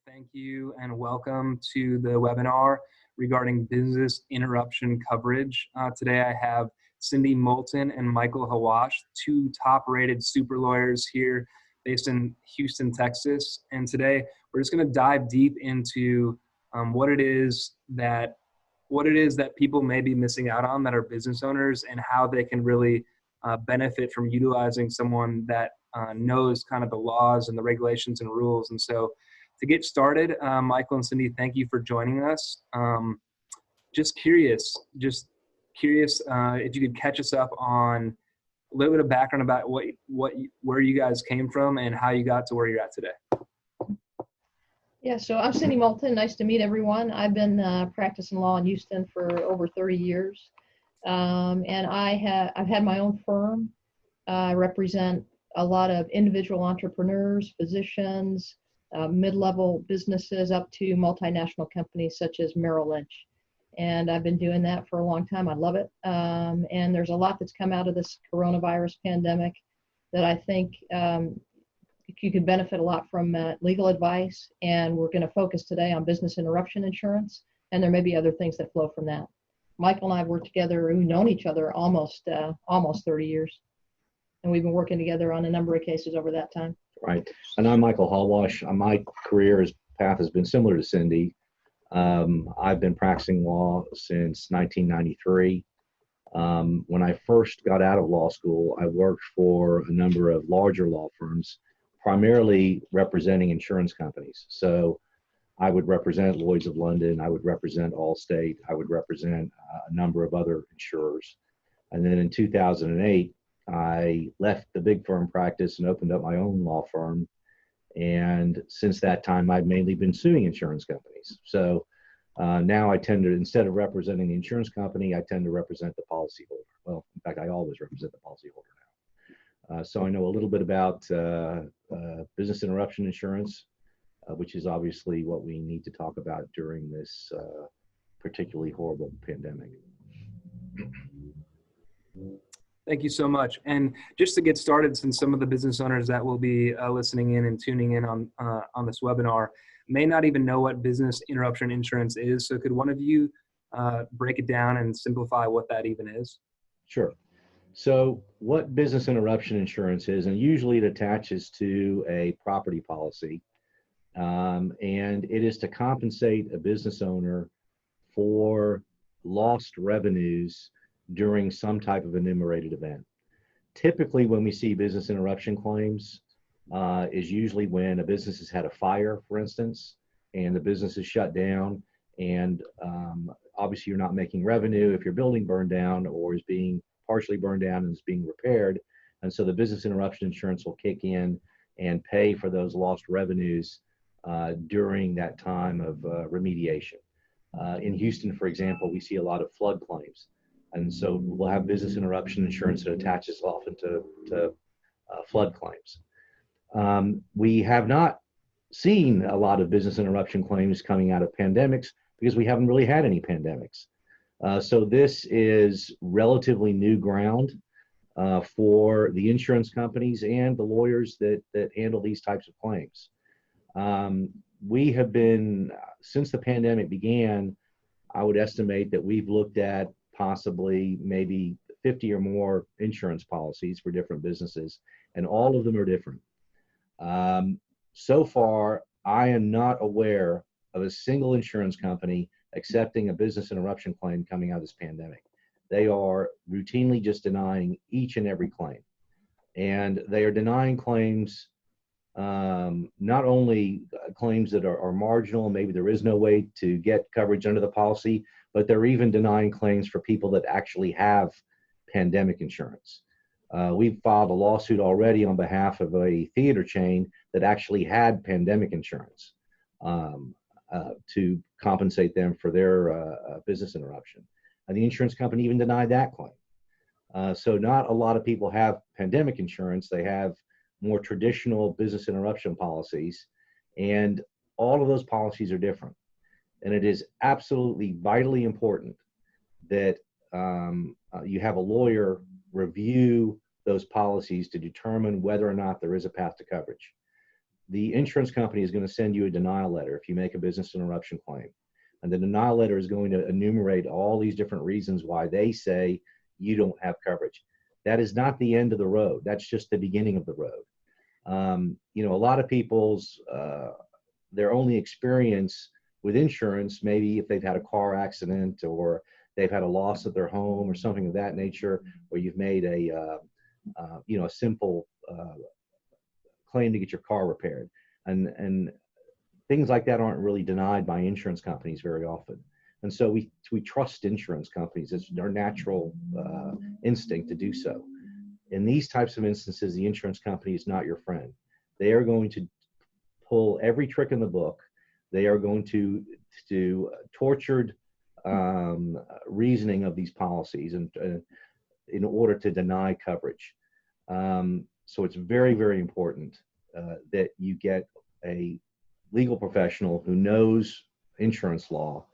Thank you and welcome to the webinar regarding business interruption coverage. Today I have Cindy Moulton and Michael Hawash, two top-rated super lawyers here based in Houston, Texas. And today we're just going to dive deep into what it is that people may be missing out on that are business owners, and how they can really benefit from utilizing someone that knows kind of the laws and the regulations and rules. And so to get started, Michael and Cindy, thank you for joining us. Just curious if you could catch us up on a little bit of background about where you guys came from and how you got to where you're at today. Yeah, so I'm Cindy Moulton. Nice to meet everyone. I've been practicing law in Houston for over 30 years, and I've had my own firm. I represent a lot of individual entrepreneurs, physicians, mid-level businesses up to multinational companies such as Merrill Lynch. And I've been doing that for a long time. I love it. And there's a lot that's come out of this coronavirus pandemic that I think you could benefit a lot from legal advice. And we're going to focus today on business interruption insurance. And there may be other things that flow from that. Michael and I have worked together. We've known each other almost 30 years. And we've been working together on a number of cases over that time. Right. And I'm Michael Hawash. My career path has been similar to Cindy. I've been practicing law since 1993. When I first got out of law school, I worked for a number of larger law firms, primarily representing insurance companies. So I would represent Lloyd's of London, I would represent Allstate, I would represent a number of other insurers. And then in 2008, I left the big firm practice and opened up my own law firm. And since that time, I've mainly been suing insurance companies. So now I tend to, instead of representing the insurance company, I tend to represent the policyholder. Well, in fact, I always represent the policyholder now. So I know a little bit about business interruption insurance, which is obviously what we need to talk about during this particularly horrible pandemic. Thank you so much. And just to get started, since some of the business owners that will be listening in and tuning in on this webinar may not even know what business interruption insurance is, so could one of you break it down and simplify what that even is? Sure. So what business interruption insurance is, and usually it attaches to a property policy, and it is to compensate a business owner for lost revenues during some type of enumerated event. Typically, when we see business interruption claims, is usually when a business has had a fire, for instance, and the business is shut down, and obviously you're not making revenue if your building burned down or is being partially burned down and is being repaired. And so the business interruption insurance will kick in and pay for those lost revenues during that time of remediation. In Houston, for example, we see a lot of flood claims. And so we'll have business interruption insurance that attaches often to flood claims. We have not seen a lot of business interruption claims coming out of pandemics because we haven't really had any pandemics. So this is relatively new ground for the insurance companies and the lawyers that handle these types of claims. We have been, since the pandemic began, I would estimate that we've looked at possibly maybe 50 or more insurance policies for different businesses, and all of them are different. So far, I am not aware of a single insurance company accepting a business interruption claim coming out of this pandemic. They are routinely just denying each and every claim. And they are denying claims, not only claims that are marginal, maybe there is no way to get coverage under the policy, but they're even denying claims for people that actually have pandemic insurance. We've filed a lawsuit already on behalf of a theater chain that actually had pandemic insurance to compensate them for their business interruption. And the insurance company even denied that claim. So not a lot of people have pandemic insurance. They have more traditional business interruption policies, and all of those policies are different. And it is absolutely vitally important that you have a lawyer review those policies to determine whether or not there is a path to coverage. the insurance company is going to send you a denial letter if you make a business interruption claim. And the denial letter is going to enumerate all these different reasons why they say you don't have coverage. That is not the end of the road. That's just the beginning of the road. You know, a lot of people's, their only experience with insurance, maybe if they've had a car accident or they've had a loss of their home or something of that nature, or you've made a, you know, a simple claim to get your car repaired. And things like that aren't really denied by insurance companies very often. And so we trust insurance companies. It's our natural instinct to do so. In these types of instances, the insurance company is not your friend. They are going to pull every trick in the book. They are going to do tortured reasoning of these policies and in order to deny coverage. So it's very, very important that you get a legal professional who knows insurance law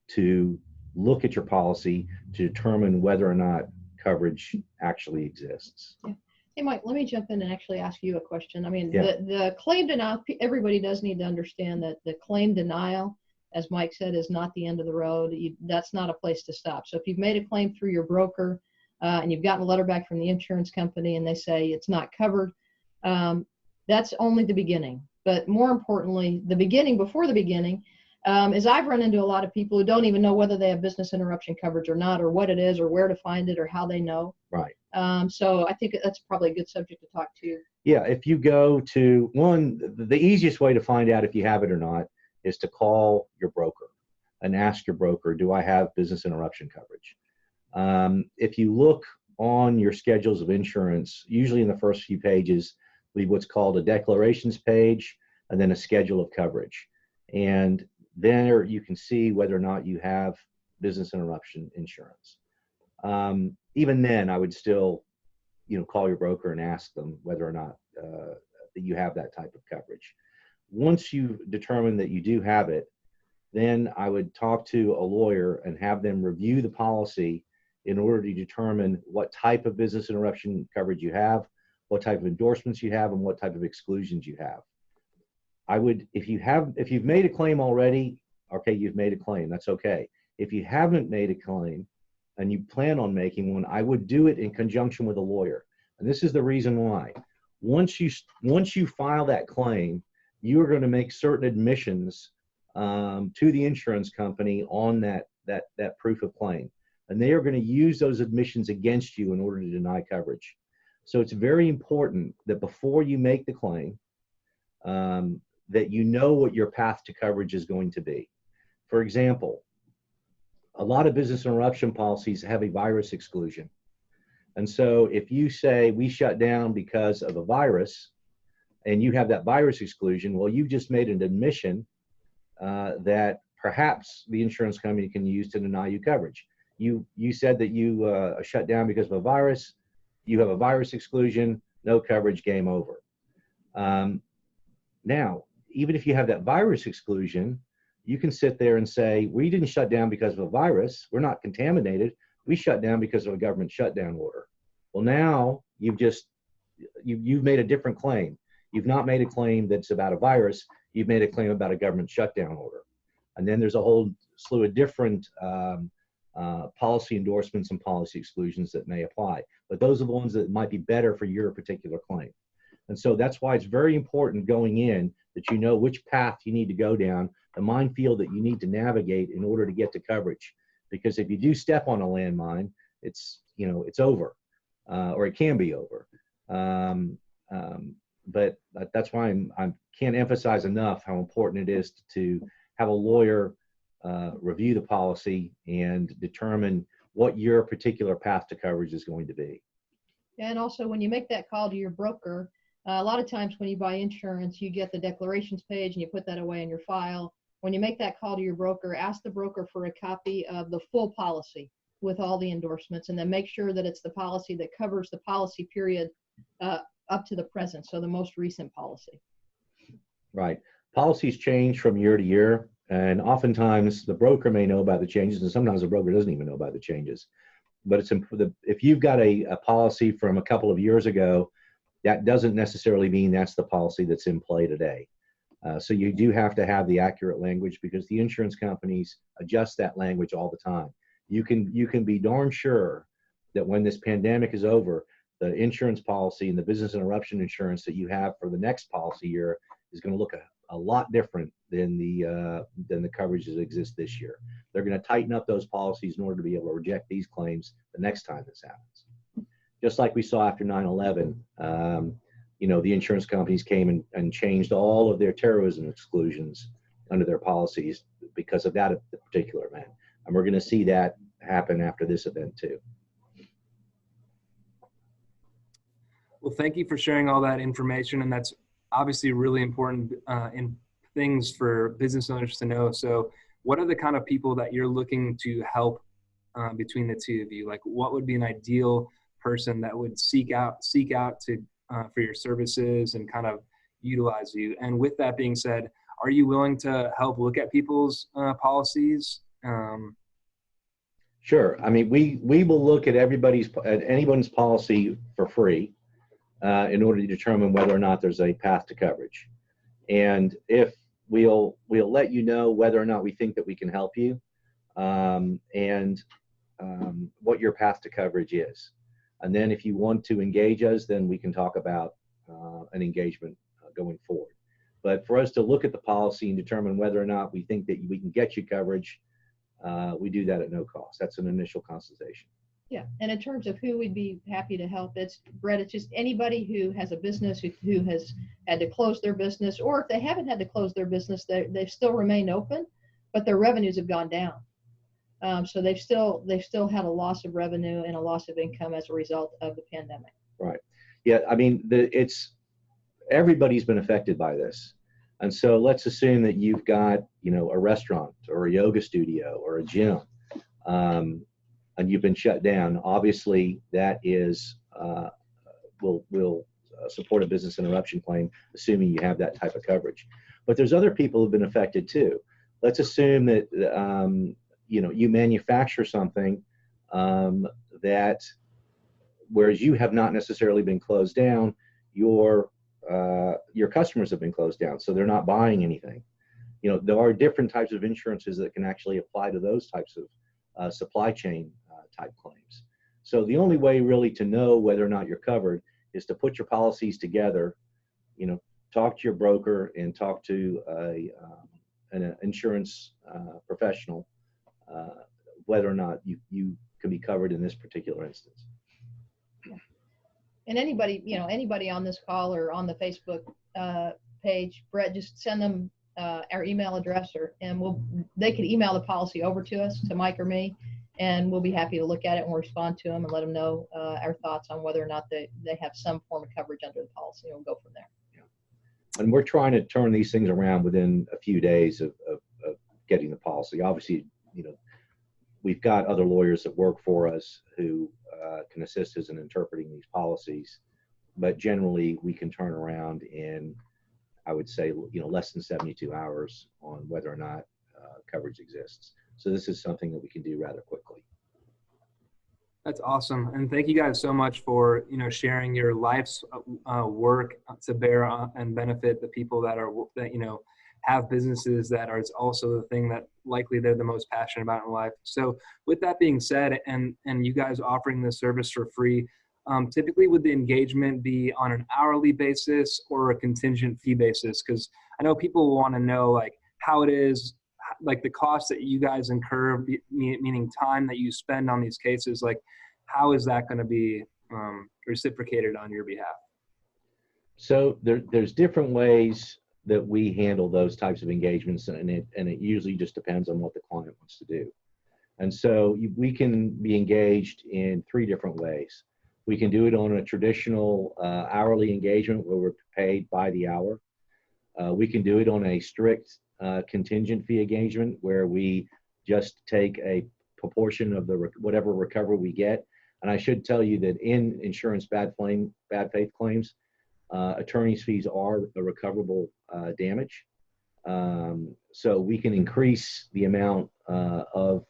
to look at your policy to determine whether or not coverage actually exists. Yeah. Hey, Mike, let me jump in and actually ask you a question. I mean, Yeah. the claim denial, everybody does need to understand that the claim denial, as Mike said, is not the end of the road. That's not a place to stop. So if you've made a claim through your broker and you've gotten a letter back from the insurance company and they say it's not covered, that's only the beginning. But more importantly, the beginning before the beginning is I've run into a lot of people who don't even know whether they have business interruption coverage or not, or what it is, or where to find it, or how they know. Right. So I think that's probably a good subject to talk to. Yeah, if you go to the easiest way to find out if you have it or not is to call your broker and ask your broker, do I have business interruption coverage? If you look on your schedules of insurance, usually in the first few pages, leave what's called a declarations page and then a schedule of coverage. And there you can see whether or not you have business interruption insurance. Even then, I would still, call your broker and ask them whether or not that you have that type of coverage. Once you determine that you do have it, then I would talk to a lawyer and have them review the policy in order to determine what type of business interruption coverage you have, what type of endorsements you have, and what type of exclusions you have. If you've made a claim already, okay, you've made a claim, that's okay. If you haven't made a claim and you plan on making one, I would do it in conjunction with a lawyer. And this is the reason why. Once you file that claim, you are going to make certain admissions to the insurance company on that proof of claim. And they are going to use those admissions against you in order to deny coverage. So it's very important that before you make the claim, that you know what your path to coverage is going to be. For example, a lot of business interruption policies have a virus exclusion. And so if you say we shut down because of a virus and you have that virus exclusion, well, you've just made an admission that perhaps the insurance company can use to deny you coverage. You said that you shut down because of a virus. You have a virus exclusion, no coverage, game over. Now, even if you have that virus exclusion, you can sit there and say, we didn't shut down because of a virus. We're not contaminated. We shut down because of a government shutdown order. Well, now you've made a different claim. You've not made a claim that's about a virus. You've made a claim about a government shutdown order. And then there's a whole slew of different policy endorsements and policy exclusions that may apply. But those are the ones that might be better for your particular claim. And so that's why it's very important going in that you know which path you need to go down, the minefield that you need to navigate in order to get to coverage. Because if you do step on a landmine, it's over, or it can be over. But that's why I can't emphasize enough how important it is to have a lawyer review the policy and determine what your particular path to coverage is going to be. And also, when you make that call to your broker, a lot of times when you buy insurance, you get the declarations page and you put that away in your file. When you make that call to your broker, ask the broker for a copy of the full policy with all the endorsements, and then make sure that it's the policy that covers the policy period up to the present, so the most recent policy. Right. Policies change from year to year, and oftentimes the broker may know about the changes, and sometimes the broker doesn't even know about the changes. But if you've got a policy from a couple of years ago that doesn't necessarily mean that's the policy that's in play today. So you do have to have the accurate language, because the insurance companies adjust that language all the time. You can be darn sure that when this pandemic is over, the insurance policy and the business interruption insurance that you have for the next policy year is going to look a lot different than the coverages that exist this year. They're going to tighten up those policies in order to be able to reject these claims the next time this happens. Just like we saw after 9/11, the insurance companies came and changed all of their terrorism exclusions under their policies because of that particular event. And we're going to see that happen after this event too. Well, thank you for sharing all that information, and that's obviously really important in things for business owners to know. So what are the kind of people that you're looking to help between the two of you? Like, what would be an ideal person that would seek out to for your services and kind of utilize you? And with that being said, are you willing to help look at people's policies? Sure. I mean, we will look at anyone's policy for free in order to determine whether or not there's a path to coverage. And if we'll let you know whether or not we think that we can help you, and what your path to coverage is. And then if you want to engage us, then we can talk about an engagement going forward. But for us to look at the policy and determine whether or not we think that we can get you coverage, we do that at no cost. That's an initial consultation. Yeah, and in terms of who we'd be happy to help, Brett, it's just anybody who has a business who has had to close their business, or if they haven't had to close their business, they've still remained open, but their revenues have gone down. So they've still had a loss of revenue and a loss of income as a result of the pandemic. Right. Yeah. I mean, everybody's been affected by this, and so let's assume that you've got a restaurant or a yoga studio or a gym, and you've been shut down. Obviously, that is will support a business interruption claim, assuming you have that type of coverage. But there's other people who've been affected too. Let's assume that you manufacture something that, whereas you have not necessarily been closed down, your customers have been closed down, so they're not buying anything. There are different types of insurances that can actually apply to those types of supply chain type claims. So the only way really to know whether or not you're covered is to put your policies together, talk to your broker and talk to an insurance professional, whether or not you can be covered in this particular instance. And anybody on this call or on the Facebook page, Brett, just send them our email address, and they can email the policy over to us, to Mike or me, and we'll be happy to look at it and we'll respond to them and let them know our thoughts on whether or not they have some form of coverage under the policy, and we'll go from there. Yeah. And we're trying to turn these things around within a few days of getting the policy. Obviously, we've got other lawyers that work for us who can assist us in interpreting these policies, but generally we can turn around in, I would say, less than 72 hours on whether or not coverage exists. So this is something that we can do rather quickly. That's awesome. And thank you guys so much for, sharing your life's work to bear and benefit the people that have businesses that are also the thing that likely they're the most passionate about in life. So with that being said, and you guys offering this service for free, typically would the engagement be on an hourly basis or a contingent fee basis? Because I know people want to know like how it is, like the cost that you guys incur, meaning time that you spend on these cases, like how is that going to be reciprocated on your behalf? So there's different ways that we handle those types of engagements, and it usually just depends on what the client wants to do. And so we can be engaged in 3 different ways. We can do it on a traditional hourly engagement where we're paid by the hour. We can do it on a strict contingent fee engagement where we just take a proportion of whatever recovery we get. And I should tell you that in insurance bad faith claims, attorney's fees are a recoverable damage. So we can increase the amount of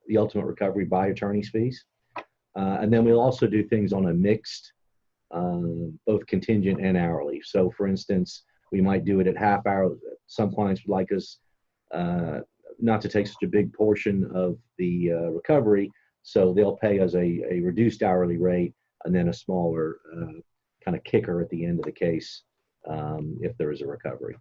the ultimate recovery by attorney's fees. And then we'll also do things on a mixed both contingent and hourly. So for instance, we might do it at half hour. Some clients would like us not to take such a big portion of the recovery, so they'll pay us a reduced hourly rate and then a smaller kind of kicker at the end of the case if there is a recovery.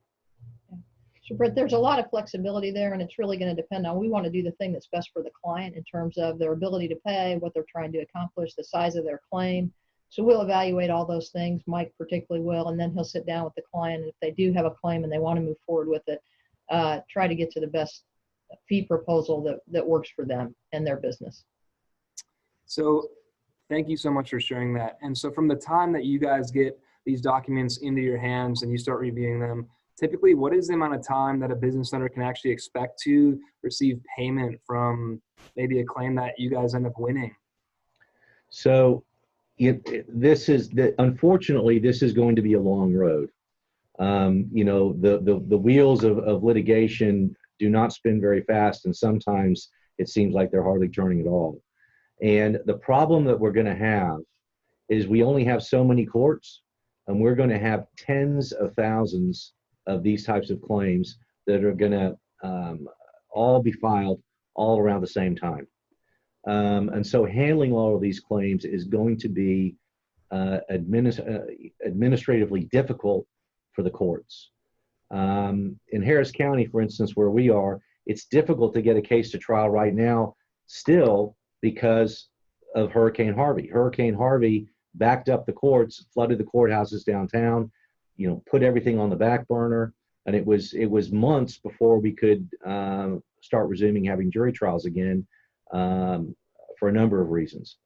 So Brett, there's a lot of flexibility there, and it's really going to depend on, we want to do the thing that's best for the client in terms of their ability to pay, what they're trying to accomplish, the size of their claim. So we'll evaluate all those things, Mike particularly will, and then he'll sit down with the client, and if they do have a claim and they want to move forward with it, try to get to the best fee proposal that works for them and their business. So thank you so much for sharing that. And so from the time that you guys get these documents into your hands and you start reviewing them, typically what is the amount of time that a business owner can actually expect to receive payment from maybe a claim that you guys end up winning? So unfortunately, this is going to be a long road. The wheels of litigation do not spin very fast, and sometimes it seems like they're hardly turning at all. And the problem that we're going to have is we only have so many courts, and we're going to have tens of thousands of these types of claims that are going to all be filed all around the same time. And so handling all of these claims is going to be administratively difficult for the courts. In Harris County, for instance, where we are, it's difficult to get a case to trial right now still because of Hurricane Harvey. Hurricane Harvey backed up the courts, flooded the courthouses downtown, put everything on the back burner, and it was months before we could start resuming having jury trials again for a number of reasons.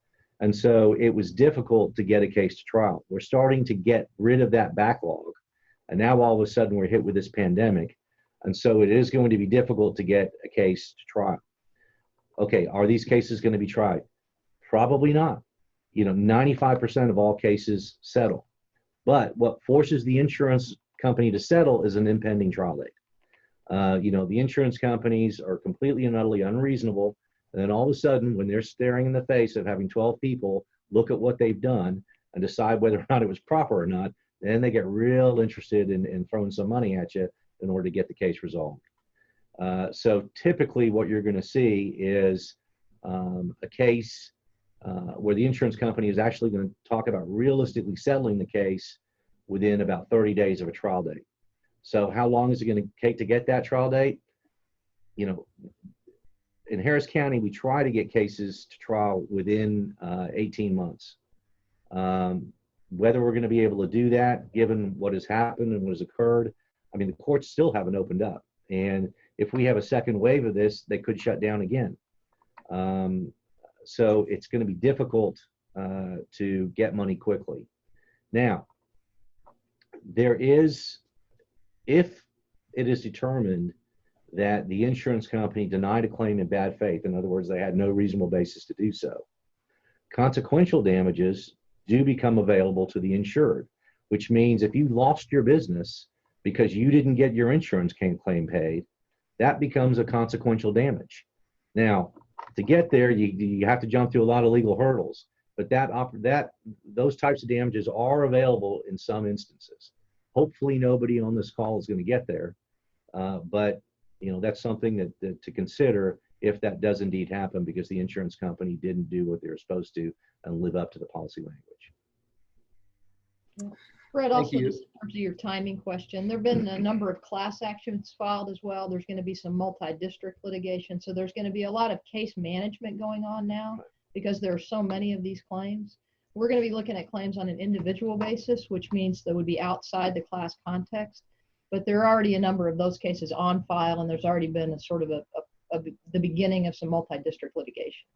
And so it was difficult to get a case to trial. We're starting to get rid of that backlog. And now all of a sudden we're hit with this pandemic. And so it is going to be difficult to get a case to trial. Okay, are these cases going to be tried? Probably not. 95% of all cases settle. But what forces the insurance company to settle is an impending trial date. The insurance companies are completely and utterly unreasonable. And then all of a sudden, when they're staring in the face of having 12 people look at what they've done and decide whether or not it was proper or not, then they get real interested in throwing some money at you in order to get the case resolved. So typically what you're going to see is a case where the insurance company is actually going to talk about realistically settling the case within about 30 days of a trial date. So how long is it going to take to get that trial date? In Harris County, we try to get cases to trial within 18 months. Whether we're going to be able to do that, given what has happened and what has occurred, the courts still haven't opened up. And if we have a second wave of this, they could shut down again. So it's going to be difficult to get money quickly. Now, if it is determined that the insurance company denied a claim in bad faith, in other words, they had no reasonable basis to do so, consequential damages do become available to the insured, which means if you lost your business because you didn't get your insurance claim paid, that becomes a consequential damage. Now, to get there, you have to jump through a lot of legal hurdles, but those types of damages are available in some instances. Hopefully nobody on this call is going to get there, but that's something that to consider if that does indeed happen because the insurance company didn't do what they were supposed to and live up to the policy language. Fred, also just in terms of your timing question, there have been a number of class actions filed as well. There's going to be some multi-district litigation. So there's going to be a lot of case management going on now because there are so many of these claims. We're going to be looking at claims on an individual basis, which means that would be outside the class context. But there are already a number of those cases on file, and there's already been a sort of the beginning of some multi-district litigation.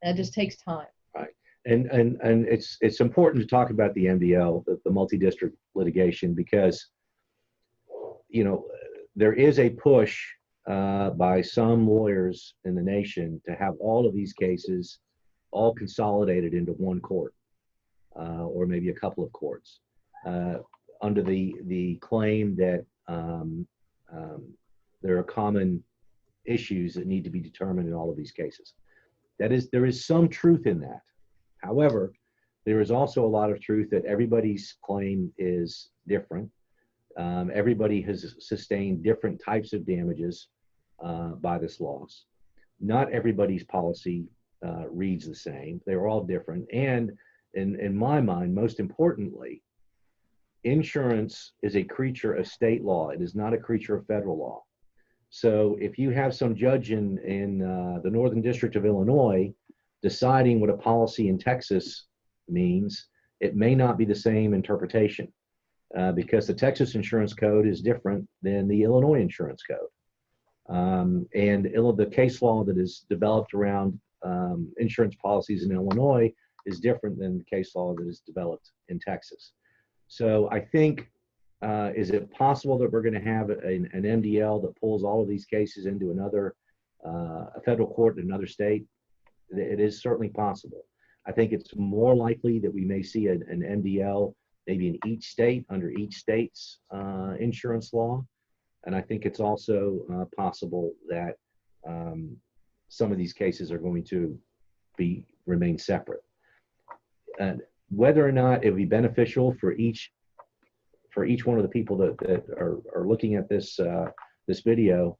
And it just takes time. Right. And it's important to talk about the MDL, the multi-district litigation, because there is a push by some lawyers in the nation to have all of these cases all consolidated into one court or maybe a couple of courts under the claim that there are common issues that need to be determined in all of these cases. There is some truth in that. However, There is also a lot of truth that everybody's claim is different. Everybody has sustained different types of damages by this loss. Not everybody's policy reads the same. They're all different. And in my mind, most importantly, insurance is a creature of state law. It is not a creature of federal law. So if you have some judge in the Northern District of Illinois deciding what a policy in Texas means, it may not be the same interpretation because the Texas insurance code is different than the Illinois insurance code. And the case law that is developed around insurance policies in Illinois is different than the case law that is developed in Texas. So I think, is it possible that we're going to have an MDL that pulls all of these cases into another, a federal court in another state? It is certainly possible. I think it's more likely that we may see an MDL maybe in each state under each state's insurance law. And I think it's also possible that some of these cases are going to remain separate. Whether or not it would be beneficial for each one of the people that are looking at this this video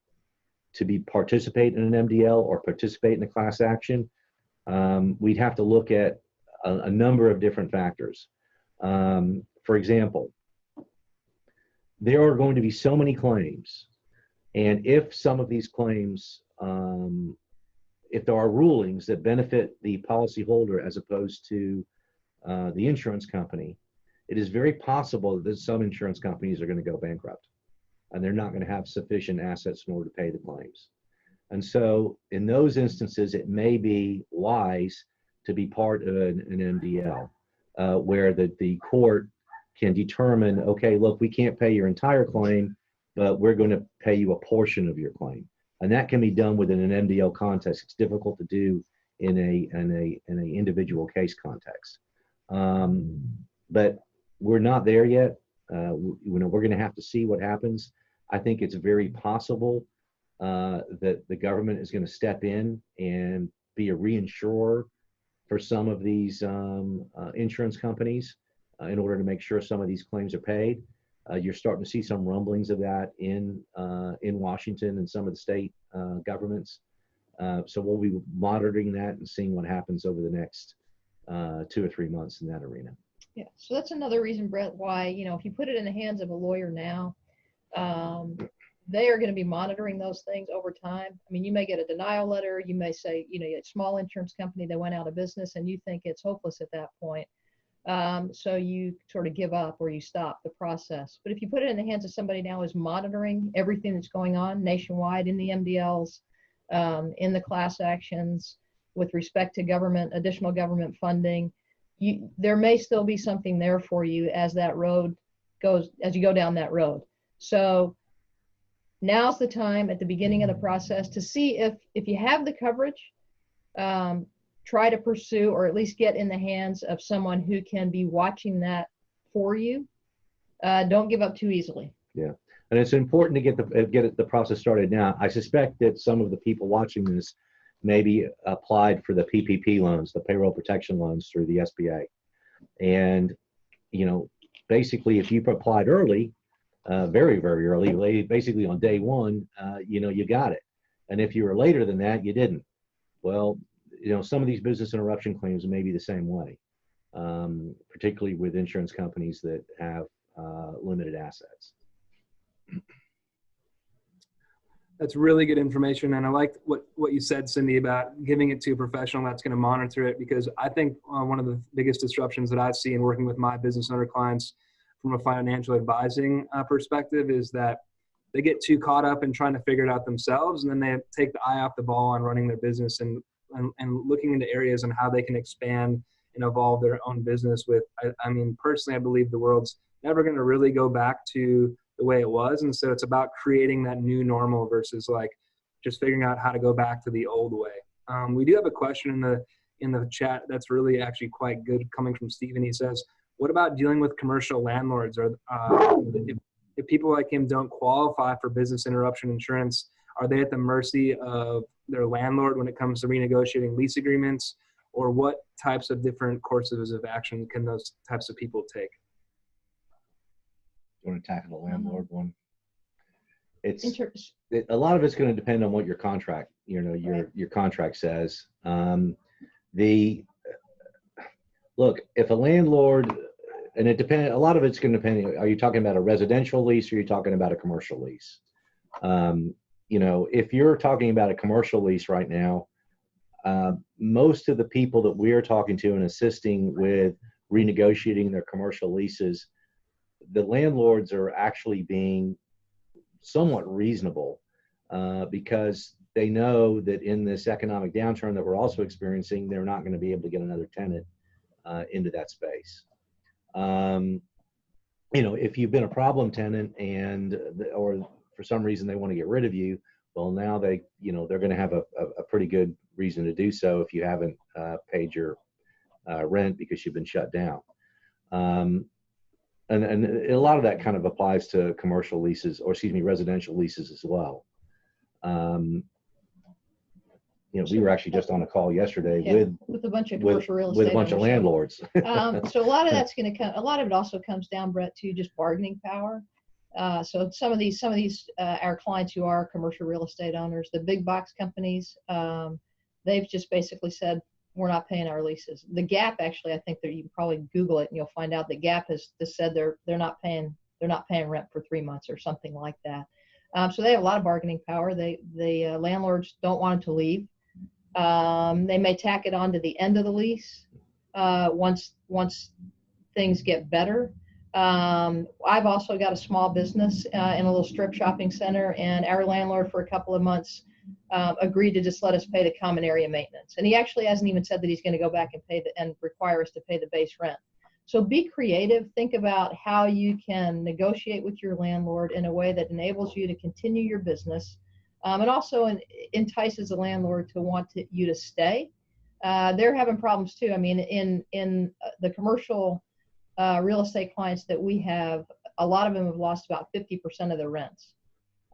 to participate in an MDL or participate in a class action, we'd have to look at a number of different factors. For example, there are going to be so many claims, and if some of these claims, if there are rulings that benefit the policyholder as opposed to the insurance company, it is very possible that some insurance companies are going to go bankrupt and they're not going to have sufficient assets in order to pay the claims. And so in those instances, it may be wise to be part of an MDL where the court can determine, okay, look, we can't pay your entire claim, but we're going to pay you a portion of your claim. And that can be done within an MDL context. It's difficult to do in an individual case context. But we're not there yet. We're going to have to see what happens. I think it's very possible that the government is going to step in and be a reinsurer for some of these insurance companies in order to make sure some of these claims are paid. You're starting to see some rumblings of that in Washington and some of the state governments. So we'll be monitoring that and seeing what happens over the next 2 or 3 months in that arena. Yeah, so that's another reason, Brett, why, if you put it in the hands of a lawyer now, they are going to be monitoring those things over time. I mean, you may get a denial letter. You may say, a small insurance company, they went out of business and you think it's hopeless at that point. So you sort of give up or you stop the process. But if you put it in the hands of somebody now who's monitoring everything that's going on nationwide in the MDLs, in the class actions with respect to additional government funding, there may still be something there for you as you go down that road. So now's the time at the beginning of the process to see if you have the coverage, try to pursue or at least get in the hands of someone who can be watching that for you. Don't give up too easily. Yeah, and it's important to get the process started now. I suspect that some of the people watching this maybe applied for the PPP loans, the payroll protection loans through the SBA. And, basically if you applied early, very, very early, basically on day one, you got it. And if you were later than that, you didn't. Well, some of these business interruption claims may be the same way, particularly with insurance companies that have limited assets. That's really good information. And I liked what you said, Cindy, about giving it to a professional that's going to monitor it, because I think one of the biggest disruptions that I see in working with my business owner clients from a financial advising perspective is that they get too caught up in trying to figure it out themselves. And then they take the eye off the ball on running their business and looking into areas on how they can expand and evolve their own business with, I mean, personally, I believe the world's never going to really go back to the way it was. And so it's about creating that new normal versus like just figuring out how to go back to the old way. We do have a question in the chat that's really actually quite good coming from Stephen. He says, what about dealing with commercial landlords? Or if people like him don't qualify for business interruption insurance, are they at the mercy of their landlord when it comes to renegotiating lease agreements? or what types of different courses of action can those types of people take? You want to tackle the landlord one? It's Inter- a lot of it's going to depend on what your contract, your contract says. Look, if a landlord, and it depends, a lot of it's going to depend. Are you talking about a residential lease or are you talking about a commercial lease? If you're talking about a commercial lease right now, most of the people that we are talking to and assisting with renegotiating their commercial leases, the landlords are actually being somewhat reasonable because they know that in this economic downturn that we're also experiencing, they're not going to be able to get another tenant into that space. If you've been a problem tenant or for some reason they want to get rid of you, well, now they're going to have a pretty good reason to do so if you haven't paid your rent because you've been shut down. And a lot of that kind of applies to commercial leases, or residential leases as well. We were actually just on a call yesterday with a bunch of commercial real estate with a bunch of landlords. So a lot of that's going to come. A lot of it also comes down, Brett, to just bargaining power. So some of these our clients who are commercial real estate owners, the big box companies, they've just basically said, we're not paying our leases. The Gap, actually, I think that you can probably Google it and you'll find out the Gap has said they're not paying rent for 3 months or something like that. So they have a lot of bargaining power. The landlords don't want them to leave. They may tack it on to the end of the lease once things get better. I've also got a small business in a little strip shopping center, and our landlord for a couple of months agreed to just let us pay the common area maintenance. And he actually hasn't even said that he's going to go back and require us to pay the base rent. So be creative. Think about how you can negotiate with your landlord in a way that enables you to continue your business, and also entices the landlord to want you to stay. They're having problems too. I mean, in the commercial real estate clients that we have, a lot of them have lost about 50% of their rents.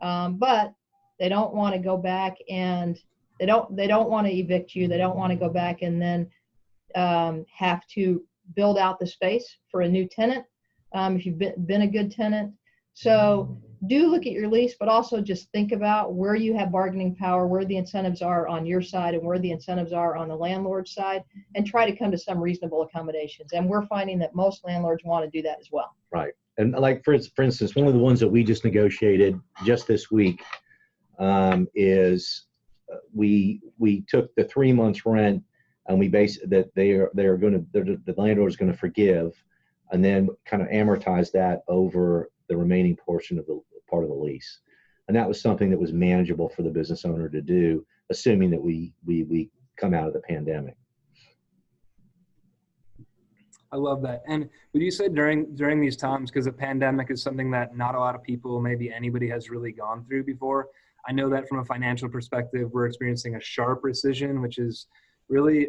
But they don't want to go back and they don't want to evict you. They don't want to go back and then have to build out the space for a new tenant if you've been a good tenant. So do look at your lease, but also just think about where you have bargaining power, where the incentives are on your side and where the incentives are on the landlord's side, and try to come to some reasonable accommodations. And we're finding that most landlords want to do that as well. Right. And like, for instance, one of the ones that we just negotiated just this week is we took the 3 months rent and we based that the landlord is going to forgive and then kind of amortize that over the remaining portion of the part of the lease. And that was something that was manageable for the business owner to do, assuming that we come out of the pandemic. I love that. And would you say during these times, because the pandemic is something that not a lot of people, maybe anybody, has really gone through before. I know that from a financial perspective, we're experiencing a sharp recession, which is really,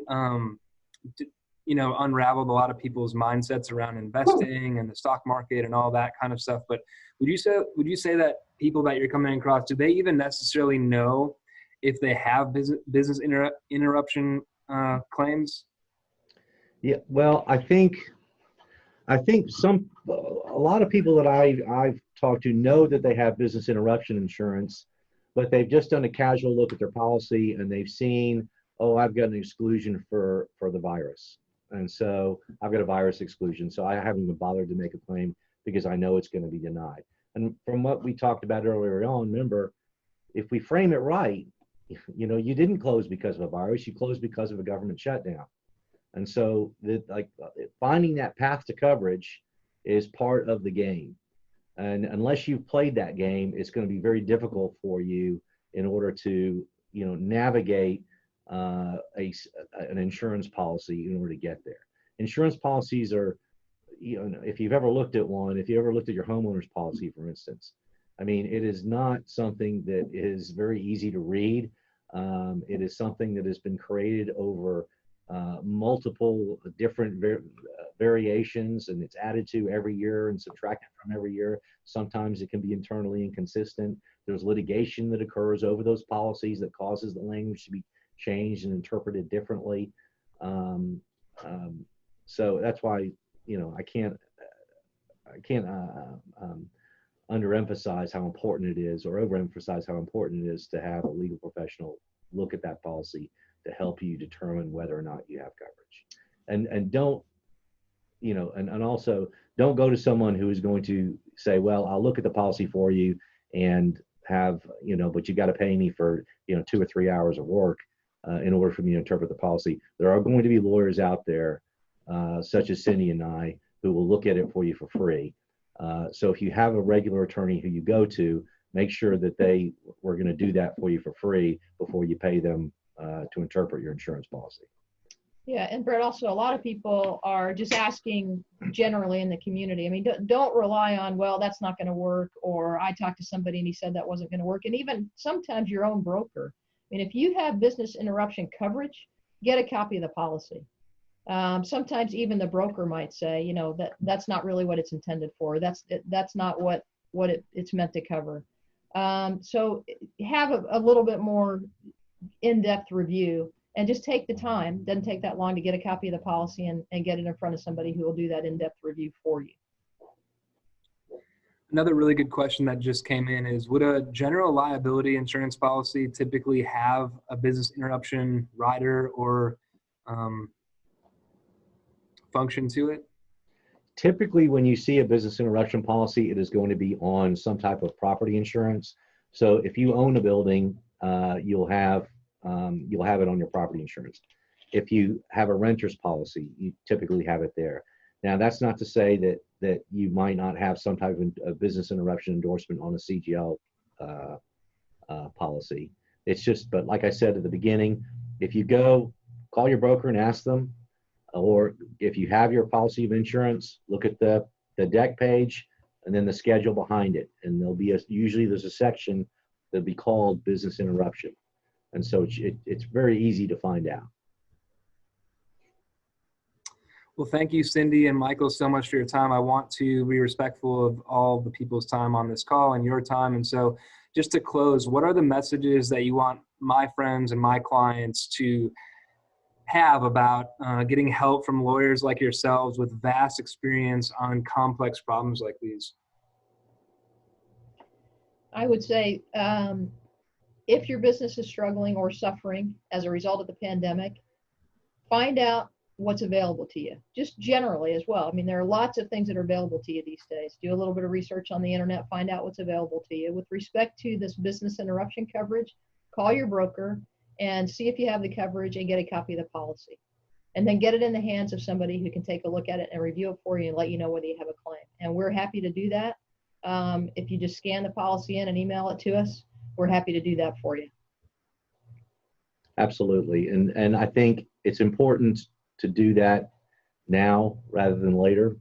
unraveled a lot of people's mindsets around investing and the stock market and all that kind of stuff. But would you say that people that you're coming across, do they even necessarily know if they have business interruption claims? Yeah, well, I think a lot of people that I've talked to know that they have business interruption insurance, but they've just done a casual look at their policy and they've seen, oh, I've got an exclusion for the virus. And so I've got a virus exclusion. So I haven't even bothered to make a claim because I know it's going to be denied. And from what we talked about earlier on, remember, if we frame it right, you didn't close because of a virus, you closed because of a government shutdown. And so finding that path to coverage is part of the game. And unless you've played that game, it's going to be very difficult for you in order to, navigate an insurance policy in order to get there. Insurance policies are, if you've ever looked at one, if you ever looked at your homeowner's policy, for instance, I mean, it is not something that is very easy to read. It is something that has been created over multiple different variations, and it's added to every year and subtracted from every year. Sometimes it can be internally inconsistent. There's litigation that occurs over those policies that causes the language to be changed and interpreted differently. So that's why, I can't underemphasize how important it is, or overemphasize how important it is to have a legal professional look at that policy to help you determine whether or not you have coverage. And don't, and also don't go to someone who is going to say, well, I'll look at the policy for you and have, but you got to pay me for, 2 or 3 hours of work in order for me to interpret the policy. There are going to be lawyers out there, such as Cindy and I, who will look at it for you for free. So if you have a regular attorney who you go to, make sure that they were going to do that for you for free before you pay them to interpret your insurance policy. Yeah, and Brett, also a lot of people are just asking generally in the community. I mean, don't rely on, well, that's not going to work, or I talked to somebody and he said that wasn't going to work. And even sometimes your own broker. I mean, if you have business interruption coverage, get a copy of the policy. Sometimes even the broker might say, that's not really what it's intended for. That's not what it's meant to cover. So have a little bit more in-depth review, and just take the time. Doesn't take that long to get a copy of the policy and get it in front of somebody who will do that in-depth review for you. Another really good question that just came in is, would a general liability insurance policy typically have a business interruption rider or function to it? Typically, when you see a business interruption policy, it is going to be on some type of property insurance. So if you own a building, you'll have it on your property insurance. If you have a renter's policy, you typically have it there. Now, that's not to say that you might not have some type of business interruption endorsement on a CGL policy. It's just, but like I said at the beginning, if you go call your broker and ask them, or if you have your policy of insurance, look at the deck page and then the schedule behind it, and there'll be usually there's a section that'll be called business interruption. And so it's very easy to find out. Well, thank you, Cindy and Michael, so much for your time. I want to be respectful of all the people's time on this call and your time. And so just to close, what are the messages that you want my friends and my clients to have about getting help from lawyers like yourselves with vast experience on complex problems like these? I would say, if your business is struggling or suffering as a result of the pandemic, find out what's available to you, just generally as well. I mean, there are lots of things that are available to you these days. Do a little bit of research on the internet, find out what's available to you. With respect to this business interruption coverage, call your broker and see if you have the coverage and get a copy of the policy. And then get it in the hands of somebody who can take a look at it and review it for you and let you know whether you have a claim. And we're happy to do that. If you just scan the policy in and email it to us, we're happy to do that for you. Absolutely. And I think it's important to do that now rather than later.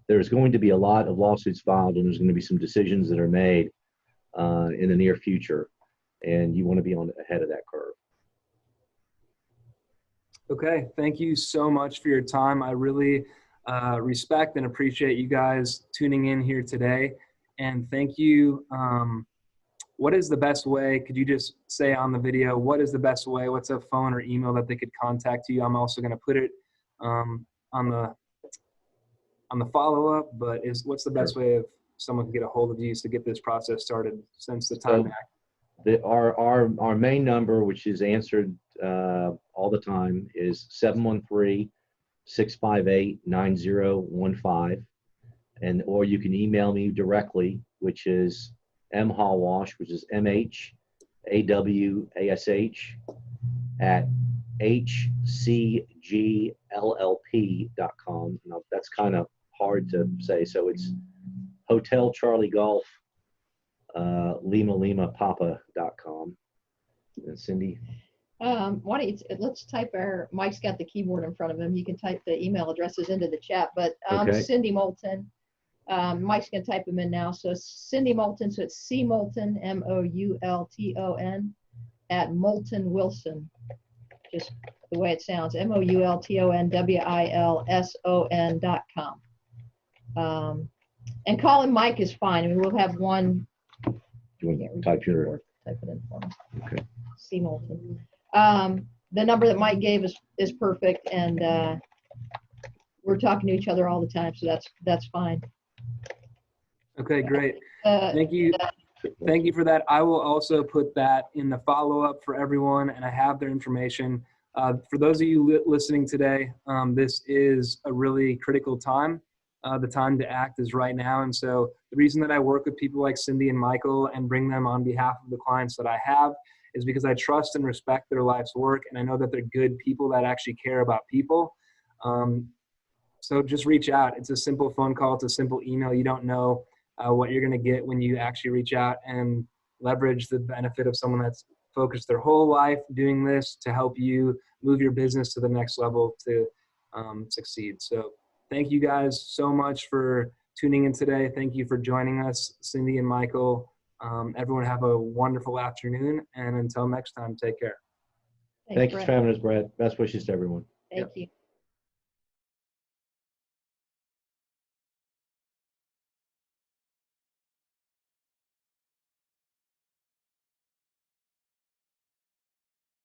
There's going to be a lot of lawsuits filed, and there's going to be some decisions that are made in the near future, and you want to be ahead of that curve. Okay, thank you so much for your time. I really respect and appreciate you guys tuning in here today. And thank you. What is the best way? Could you just say on the video, what is the best way? What's a phone or email that they could contact you? I'm also going to put it on the follow-up, but what's the best way of someone can get a hold of you to get this process started since the time back? Our main number, which is answered all the time, is 713-658-9015. Or you can email me directly, which is mhawash, which is MHAWASH at hcgllp.com. Now, that's kind of hard to say. So it's Hotel Charlie Golf, Lima Papa.com. And Cindy? Why don't you, let's type Mike's got the keyboard in front of him. You can type the email addresses into the chat, but Okay. Cindy Moulton. Mike's going to type them in now. So Cindy Moulton, so it's C Moulton, MOULTON, at Moulton Wilson, just the way it sounds, MOULTONWILSON.com. And calling Mike is fine. I mean, we'll have one. Do you want to type your? Type it in for me. Okay. C. Moulton. The number that Mike gave is perfect, and we're talking to each other all the time, so that's fine. Okay, great. Thank you. Thank you for that. I will also put that in the follow-up for everyone, and I have their information. For those of you listening today, this is a really critical time. The time to act is right now. And so the reason that I work with people like Cindy and Michael and bring them on behalf of the clients that I have is because I trust and respect their life's work, and I know that they're good people that actually care about people. So just reach out. It's a simple phone call. It's a simple email. You don't know what you're going to get when you actually reach out and leverage the benefit of someone that's focused their whole life doing this to help you move your business to the next level to succeed. So thank you guys so much for tuning in today. Thank you for joining us, Cindy and Michael. Everyone have a wonderful afternoon, and until next time, take care. Thanks for having us, Brad. Best wishes to everyone. Thank you.